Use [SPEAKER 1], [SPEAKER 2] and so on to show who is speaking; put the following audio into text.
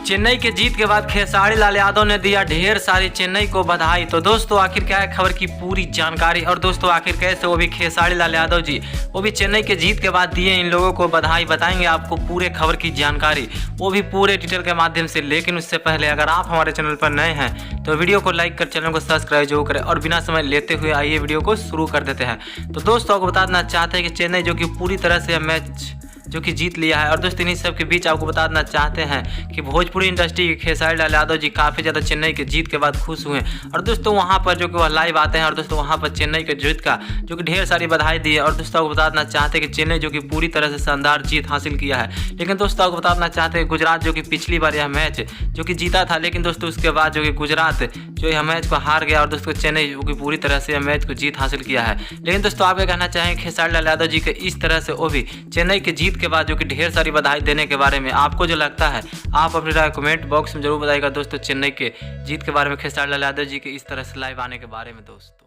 [SPEAKER 1] चेन्नई के जीत के बाद खेसारी लाल यादव ने दिया ढेर सारी चेन्नई को बधाई। तो दोस्तों आखिर क्या है खबर की पूरी जानकारी, और दोस्तों आखिर कैसे वो भी खेसारी लाल यादव जी वो भी चेन्नई के जीत के बाद दिए इन लोगों को बधाई, बताएंगे आपको पूरे खबर की जानकारी, वो भी पूरे डिटेल के माध्यम से। लेकिन उससे पहले अगर आप हमारे चैनल पर नए हैं तो वीडियो को लाइक कर चैनल को सब्सक्राइब जरूर करें, और बिना समय लेते हुए आइए वीडियो को शुरू कर देते हैं। तो दोस्तों आपको बता देना चाहते हैं कि चेन्नई जो कि पूरी तरह से मैच जो कि जीत लिया है, और दोस्तों इन्हीं सब के बीच आपको बता देना चाहते हैं कि भोजपुरी इंडस्ट्री के खेसारी लाल यादव जी काफ़ी ज़्यादा चेन्नई के जीत के बाद खुश हुए, और दोस्तों वहां पर जो कि वह लाइव आते हैं, और दोस्तों वहां पर चेन्नई के जीत का जो कि ढेर सारी बधाई दी है। और दोस्तों आपको बता देना चाहते हैं कि चेन्नई जो कि पूरी तरह से शानदार जीत हासिल किया है। लेकिन दोस्तों आपको बता देना चाहते हैं गुजरात जो कि पिछली बार यह मैच जो कि जीता था, लेकिन दोस्तों उसके बाद जो कि गुजरात जो यह मैच को हार गया, और दोस्तों चेन्नई जो कि पूरी तरह से यह मैच को जीत हासिल किया है। लेकिन दोस्तों आप क्या कहना चाहेंगे खेसारी लाल यादव जी के इस तरह से वो भी चेन्नई के जीत के बाद जो कि ढेर सारी बधाई देने के बारे में? आपको जो लगता है आप अपनी राय कमेंट बॉक्स में जरूर बताइएगा दोस्तों, चेन्नई के जीत के बारे में, खेसारी लाल यादव जी के इस तरह से लाइव आने के बारे में दोस्तों।